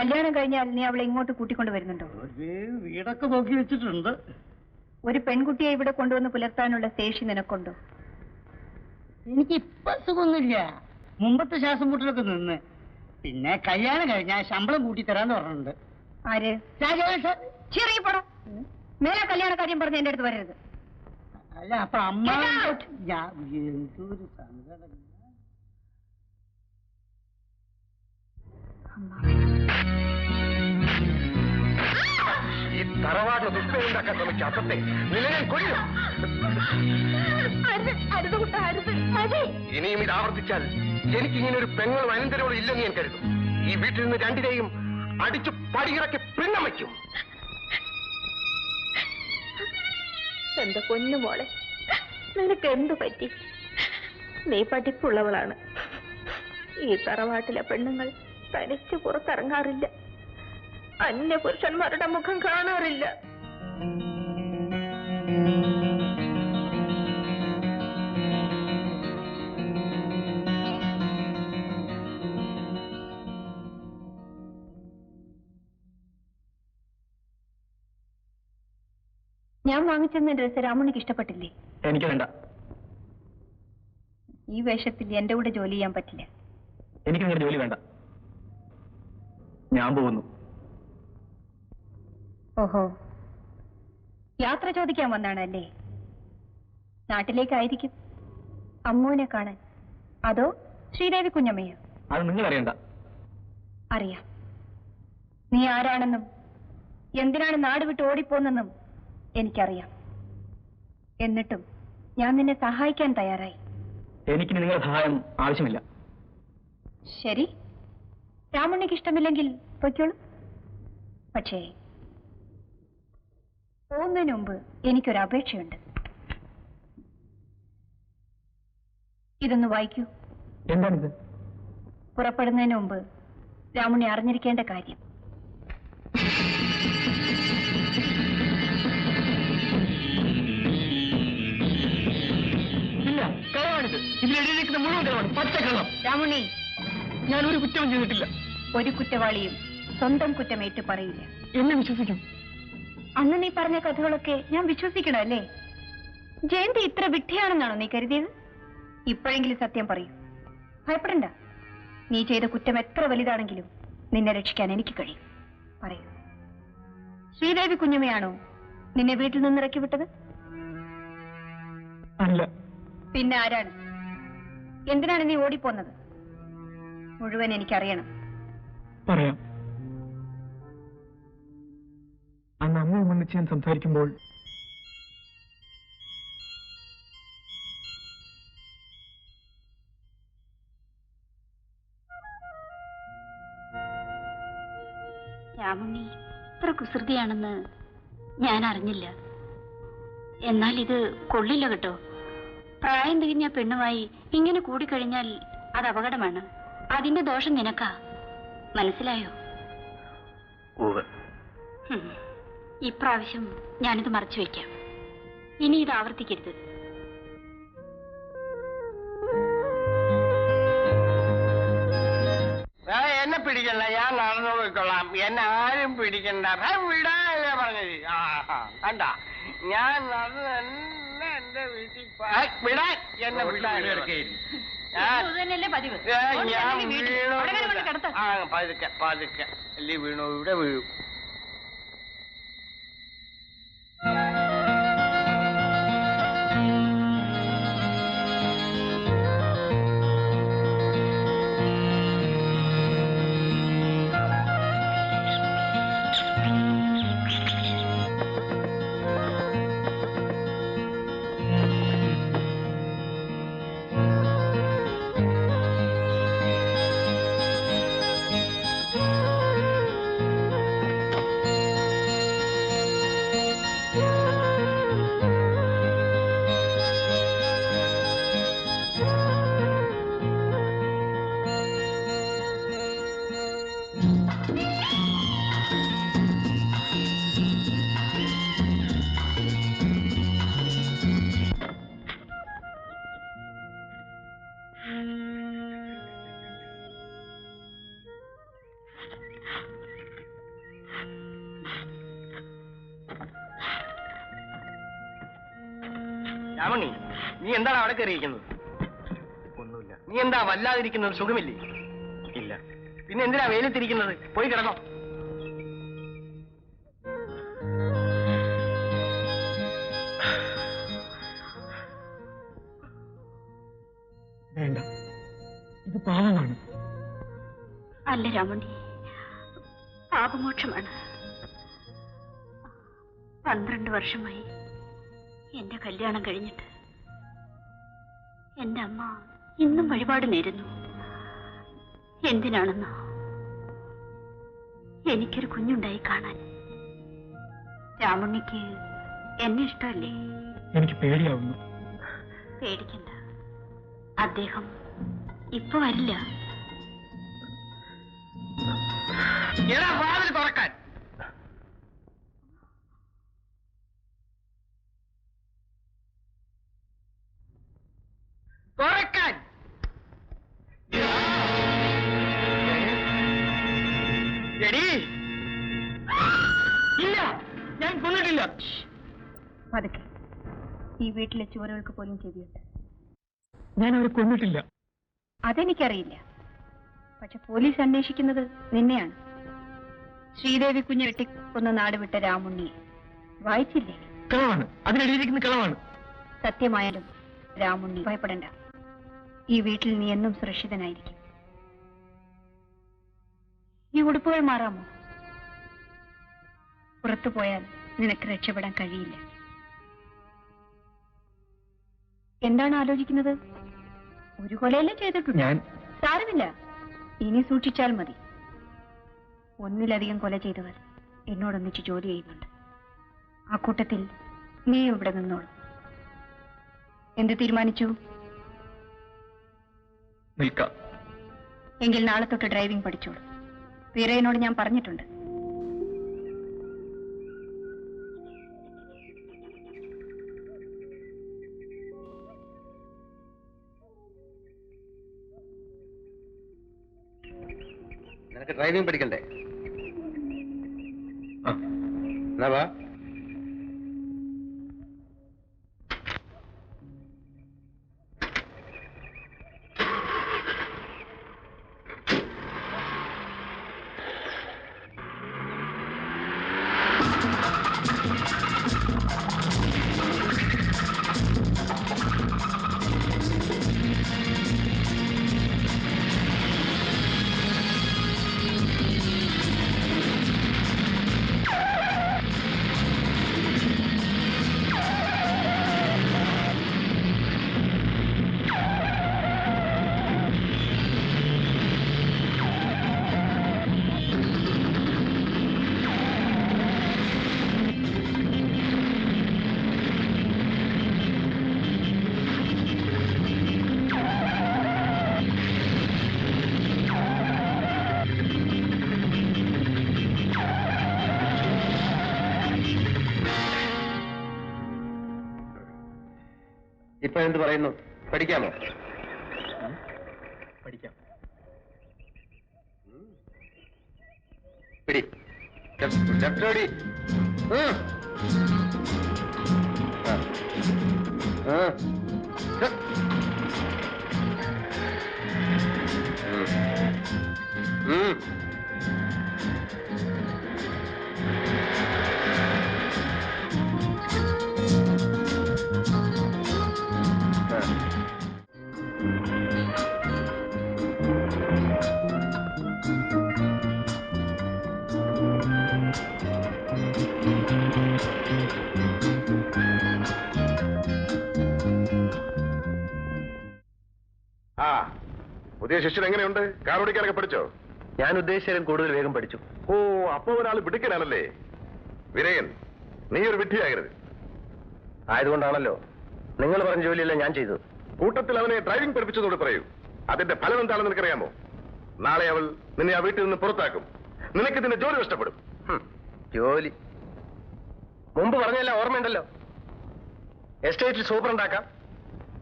കല്യാണം കഴിഞ്ഞാൽ നീ അവളെ ഇങ്ങോട്ട് കൂട്ടിക്കൊണ്ട് വരുന്നുണ്ടോ? വീടൊക്കെ നോക്കി വെച്ചിട്ടുണ്ട്. ഒരു പെൺകുട്ടിയെ ഇവിടെ കൊണ്ടുവന്ന് പുലർത്താനുള്ള ശേഷി നിനക്കുണ്ടോ? എനിക്ക് ഇപ്പൊ സുഖമൊന്നുമില്ല. മുമ്പത്തെ ശ്വാസം മുട്ടലൊക്കെ നിന്ന്. പിന്നെ കല്യാണം കഴിഞ്ഞാൽ ശമ്പളം കൂട്ടി തരാന്ന് പറഞ്ഞിട്ടുണ്ട്. ആര്? ചെറിയപ്പട മേലെ കല്യാണ കാര്യം പറഞ്ഞ് എന്റെ അടുത്ത് വരരുത്. അല്ല അപ്പൊ അമ്മ എന്തൊരു സങ്കടം. ഈ തറവാട് ദുഃഖമുണ്ടാക്കാൻ ശ്രമിച്ച അസത്തെ നിലയെ കൊല്ലും. ഇനിയും ഇത് ആവർത്തിച്ചാൽ എനിക്കിങ്ങനെ ഒരു പെങ്ങളും അനന്തരവും ഇല്ലെന്ന് ഞാൻ കരുതും. ഈ വീട്ടിൽ നിന്ന് രണ്ടിനെയും അടിച്ചു പടിയിറക്കി പിന്നമയ്ക്കും. എന്റെ പൊന്നു മോളെ, നിനക്ക് എന്തു പറ്റി? നീ പഠിപ്പുള്ളവളാണ്. ഈ തറവാട്ടിലെ പെണ്ണുങ്ങൾ തനിച്ച് പുറത്തിറങ്ങാറില്ല, അന്യ പുരുഷന്മാരുടെ മുഖം കാണാറില്ല. ഞാൻ വാങ്ങിച്ചെന്ന ഡ്രസ് രാമുണ്ണിക്ക് ഇഷ്ടപ്പെട്ടില്ലേ? എനിക്ക് വേണ്ട. ഈ വേഷത്തിൽ എന്റെ കൂടെ ജോലി ചെയ്യാൻ പറ്റില്ല. എനിക്ക് നിങ്ങളുടെ ജോലി വേണ്ട. ഞാൻ പോകുന്നു. ഓഹോ, യാത്ര ചോദിക്കാൻ വന്നാണല്ലേ? നാട്ടിലേക്കായിരിക്കും. അമ്മൂനെ കാണാൻ, അതോ ശ്രീദേവി കുഞ്ഞമ്മയോ? അത് നിങ്ങൾ അറിയണ്ട. അറിയാം. നീ ആരാണെന്നും എന്തിനാണ് നാട് വിട്ട് ഓടിപ്പോന്നെന്നും എനിക്കറിയാം. എന്നിട്ടും ഞാൻ നിന്നെ സഹായിക്കാൻ തയ്യാറായി. എനിക്ക് നിങ്ങളുടെ സഹായം ആവശ്യമില്ല. ശരി, രാമുണ്ണിക്ക് ഇഷ്ടമില്ലെങ്കിൽ പൊയ്ക്കോളൂ. പക്ഷേ പോകുന്നതിന് മുമ്പ് എനിക്കൊരു അപേക്ഷയുണ്ട്. ഇതൊന്ന് വായിക്കൂ. എന്താണിത്? പുറപ്പെടുന്നതിന് മുമ്പ് രാമുണ്ണി അറിഞ്ഞിരിക്കേണ്ട കാര്യം. ഇല്ല, കളവാണിത്. ഇതിലെഴുതിയിരിക്കുന്ന മുഴുവൻ കളവാണ്, പച്ചക്കള്ളം. രാമുണ്ണി, ഞാനൊരു കുറ്റവും ചെയ്തിട്ടില്ല. ഒരു കുറ്റവാളിയും സ്വന്തം കുറ്റമേറ്റ് പറയില്ല. എന്നെ വിശ്വസിക്കും. അന്ന് നീ പറഞ്ഞ കഥകളൊക്കെ ഞാൻ വിശ്വസിക്കണം അല്ലേ? ജയന്തി ഇത്ര വിഡ്ഢിയാണെന്നാണോ നീ കരുതിയത്? ഇപ്പോഴെങ്കിലും സത്യം പറയൂ. ഭയപ്പെടണ്ട. നീ ചെയ്ത കുറ്റം എത്ര വലുതാണെങ്കിലും നിന്നെ രക്ഷിക്കാൻ എനിക്ക് കഴിയും. പറയൂ, ശ്രീദേവി കുഞ്ഞമ്മയാണോ നിന്നെ വീട്ടിൽ നിന്ന് ഇറക്കി വിട്ടത്? അല്ല. പിന്നെ ആരാണ്? എന്തിനാണ് നീ ഓടിപ്പോന്നത്? മുഴുവൻ എനിക്കറിയണം. പറയാം. അന്ന് അമ്മ ഒന്നിച്ച് ഞാൻ സംസാരിക്കുമ്പോൾ രാമുണ്ണി ഇത്ര കുസൃതിയാണെന്ന് ഞാൻ അറിഞ്ഞില്ല. എന്നാൽ ഇത് കൊള്ളില്ല കേട്ടോ. പ്രായം തികഞ്ഞ പെണ്ണുമായി ഇങ്ങനെ കൂടിക്കഴിഞ്ഞാൽ അത് അപകടമാണ്. അതിന്റെ ദോഷം നിനക്കാ. മനസ്സിലായോ? ഇപ്രാവശ്യം ഞാനിത് മറച്ചു വയ്ക്കാം. ഇനി ഇത് ആവർത്തിക്കരുത്. എന്നെ പിടിക്കണ്ട, ഞാൻ നടന്നു പോയിക്കൊള്ളാം. എന്നെ ആരും പിടിക്കണ്ട. വിടാനല്ലേ പറഞ്ഞത്? കണ്ട, ഞാൻ നടന്ന് തന്നെ എന്റെ വീട്ടിൽ വിടാൻ എന്നെ വിടാൻ. ഞാൻ വീണു. പതുക്കെ പതുക്കെ അല്ലേ വീണു. ഇവിടെ വീഴും. രാമണി, നീ എന്താണ് അവിടെ കയറിയിരിക്കുന്നത്? ഒന്നുമില്ല. നീ എന്താ വല്ലാതിരിക്കുന്നത്? സുഖമില്ലേ? ഇല്ല. പിന്നെ എന്തിനാ വെയിലത്തിരിക്കുന്നത്? പോയി കിടന്നോ. വേണ്ട, ഇത് പാവമാണ്. അല്ല രാമണി, പാപമോക്ഷമാണ്. 12 വർഷമായി എന്റെ കല്യാണം കഴിഞ്ഞിട്ട് എന്റെ അമ്മ ഇന്നും വഴിപാട് നേരുന്നു. എന്തിനാണെന്നോ, എനിക്കൊരു കുഞ്ഞുണ്ടായി കാണാൻ. രാമുണ്ണിക്ക് എന്നെ ഇഷ്ടമല്ലേ? എനിക്ക് പേടിയാവുന്നു. പേടിക്കണ്ട, അദ്ദേഹം ഇപ്പൊ വരില്ല. എടാ, വാതിൽ തുറക്കാൻ. തുറക്കാൻ. എടീ, ഇല്ല, ഞാൻ കൊന്നിട്ടില്ല. പതുക്കെ. ഈ വീട്ടിലെ ചുവരുകൾക്ക് പോലും ചെവിയുണ്ട്. ഞാൻ അവരെ കൊന്നിട്ടില്ല. അതെനിക്കറിയില്ല. പക്ഷെ പോലീസ് അന്വേഷിക്കുന്നത് നിന്നെയാണ്. ശ്രീദേവി കുഞ്ഞ് വെട്ടിക്കൊന്ന നാട് വിട്ട രാമുണ്ണിയെ വായിച്ചില്ലേ? കളവാണ്, അതിനെഴുതിയിരിക്കുന്ന കളവാണ്. സത്യമായാലും രാമുണ്ണി ഭയപ്പെടണ്ട. ഈ വീട്ടിൽ നീ എന്നും സുരക്ഷിതനായിരിക്കും. ഈ ഉടുപ്പുകൾ മാറാമോ? പുറത്തു പോയാൽ നിനക്ക് രക്ഷപ്പെടാൻ കഴിയില്ല. എന്താണ് ആലോചിക്കുന്നത്? ഒരു കൊലയല്ലേ ചെയ്തിട്ടുണ്ട്. ഞാൻ സാരമില്ല, ഇനി സൂക്ഷിച്ചാൽ മതി. ഒന്നിലധികം കൊല ചെയ്തവർ എന്നോടൊന്നിച്ച് ജോലി ചെയ്യുന്നുണ്ട്. ആ കൂട്ടത്തിൽ നീ ഇവിടെ നിന്നോളൂ. എന്ത് തീരുമാനിച്ചു? നിൽക്കാം. എങ്കിൽ നാളെ തൊട്ട് ഡ്രൈവിംഗ് പഠിച്ചോളൂ. വീരയനോട് ഞാൻ പറഞ്ഞിട്ടുണ്ട്. നിനക്ക് ഡ്രൈവിംഗ് പഠിക്കണ്ടേ? എന്നാ വാ. ഇപ്പൊ എന്ത് പറയുന്നു? പഠിക്കാമോ? പഠിക്കാം. പിടി. ലെഫ്റ്റ് ഓടി. പുതിയ ശിഷ്യൻ എങ്ങനെയുണ്ട്? കാർ ഓടിക്കാനൊക്കെ പഠിച്ചോ? ഞാൻ ഉദ്ദേശിച്ചാലും കൂടുതൽ വേഗം പഠിച്ചു. ഓ, അപ്പൊ ഒരാൾ പിടിക്കനാണല്ലേ. വിരയൻ, നീ ഒരു വിഡ്ഢിയാകരുത്. ആയതുകൊണ്ടാണല്ലോ നിങ്ങൾ പറഞ്ഞ ജോലിയല്ല ഞാൻ ചെയ്തു. കൂട്ടത്തിൽ അവനെ ഡ്രൈവിംഗ് പഠിപ്പിച്ചതോട് പറയൂ. അതിന്റെ ഫലം എന്താണെന്ന് നിനക്കറിയാമോ? നാളെ അവൾ നിന്നെ ആ വീട്ടിൽ നിന്ന് പുറത്താക്കും. നിനക്ക് ഇതിന്റെ ജോലി നഷ്ടപ്പെടും. ജോലി മുമ്പ് പറഞ്ഞല്ല, ഓർമ്മയുണ്ടല്ലോ. എസ്റ്റേറ്റിൽ സൂപ്പർ ഉണ്ടാക്കാം,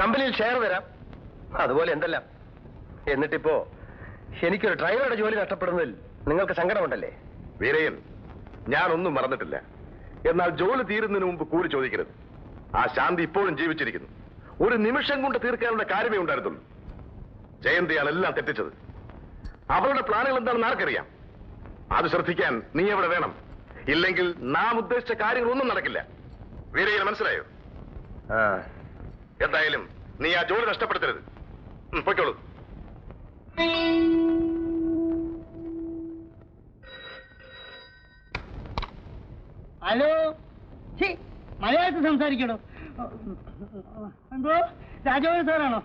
കമ്പനിയിൽ ഷെയർ തരാം, അതുപോലെ എന്തെല്ലാം. എന്നിട്ടിപ്പോ എനിക്കൊരു ഡ്രൈവറുടെ ജോലി നഷ്ടപ്പെടുന്നതിൽ നിങ്ങൾക്ക് സങ്കടമുണ്ടല്ലേ? വീരയൻ, ഞാനൊന്നും മറന്നിട്ടില്ല. എന്നാൽ ജോലി തീരുന്നതിന് മുമ്പ് കൂലി ചോദിക്കരുത്. ആ ശാന്തി ഇപ്പോഴും ജീവിച്ചിരിക്കുന്നു. ഒരു നിമിഷം കൊണ്ട് തീർക്കാനുള്ള കാര്യമേ ഉണ്ടായിരുന്നുള്ളൂ. ജയന്തിയാണ് എല്ലാം തെറ്റിച്ചത്. അവളുടെ പ്ലാനുകൾ എന്താണെന്ന് ആർക്കറിയാം? അത് ശ്രദ്ധിക്കാൻ നീ എവിടെ വേണം. ഇല്ലെങ്കിൽ നാം ഉദ്ദേശിച്ച കാര്യങ്ങളൊന്നും നടക്കില്ല. വീരയ്യന് മനസ്സിലായോ? എന്തായാലും നീ ആ ജോലി നഷ്ടപ്പെടുത്തരുത്. പൊയ്ക്കോളൂ. ഹലോ, മലയാളത്തിൽ സംസാരിക്കണോ? എന്തോ രാജോഹൻ സാറാണോ?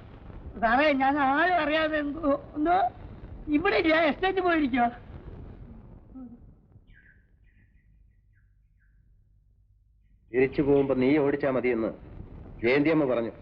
സാറേ, ഞാൻ ആരും അറിയാതെ എന്തോ ഇവിടെ ഞാൻ എസ്റ്റേറ്റ് പോയിരിക്കോ? തിരിച്ചു പോകുമ്പോ നീ ഓടിച്ചാ മതിയെന്ന് ജയന്തിയമ്മ പറഞ്ഞു.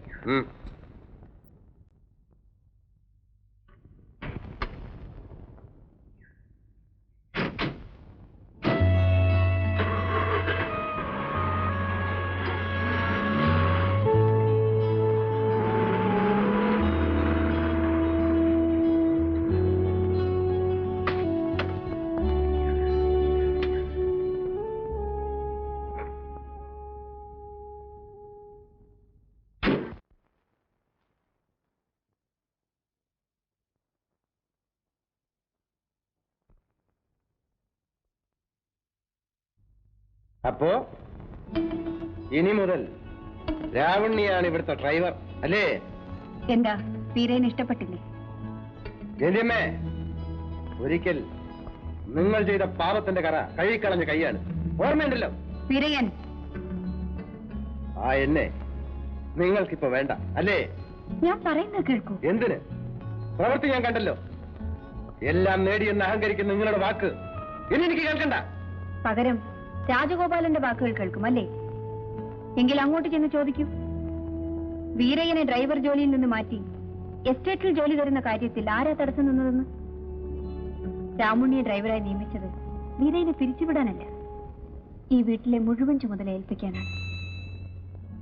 അപ്പോ ഇനി മുതൽ രാവണ്യാണ് ഇവിടുത്തെ ഡ്രൈവർ അല്ലേ? എന്താ വീരേനെ ഇഷ്ടപ്പെട്ടില്ലേ? ജയന്തിയമ്മേ, ഒരിക്കൽ നിങ്ങൾ ചെയ്ത പാപത്തിന്റെ കറ കഴുകിക്കളഞ്ഞ കൈയാണ്. ഓർമ്മയുണ്ടല്ലോ? വീരയൻ, ആ എന്നെ നിങ്ങൾക്കിപ്പോ വേണ്ട അല്ലേ? ഞാൻ പറയുന്നത് കേൾക്കൂ. എന്തിന്? പ്രവൃത്തി ഞാൻ കണ്ടല്ലോ. എല്ലാം നേടിയെന്ന് അഹങ്കരിക്കുന്ന നിങ്ങളുടെ വാക്ക് ഇനി എനിക്ക് കേൾക്കണ്ട. പകരം രാജഗോപാലന്റെ വാക്കുകൾ കേൾക്കും അല്ലേ? എങ്കിൽ അങ്ങോട്ട് ചെന്ന് ചോദിക്കൂ. വീരയ്യനെ ഡ്രൈവർ ജോലിയിൽ നിന്ന് മാറ്റി എസ്റ്റേറ്റിൽ ജോലി തരുന്ന കാര്യത്തിൽ ആരാ തടസ്സം നിന്നതെന്ന്? രാമുണ്ണിയെ ഡ്രൈവറായി നിയമിച്ചത് വീരയ്യനെ പിരിച്ചുവിടാനല്ല, ഈ വീട്ടിലെ മുഴുവൻ ചുമതല ഏൽപ്പിക്കാനാണ്.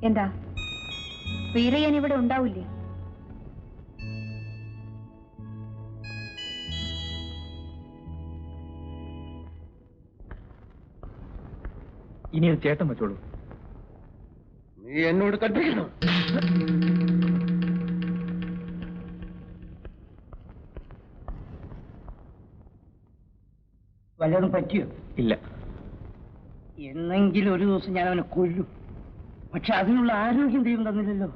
എന്താ വീരയ്യൻ ഇവിടെ ഉണ്ടാവില്ലേ? ഇനി അത് ചേട്ടൻ വെച്ചോളൂ. നീ എന്നോട് കൽപ്പിക്കുന്നു. വല്ലതും പറ്റിയോ? ഇല്ല. എന്നെങ്കിലും ഒരു ദിവസം ഞാൻ അവനെ കൊല്ലും. പക്ഷെ അതിനുള്ള ആരോഗ്യം ദൈവം തന്നില്ലല്ലോ.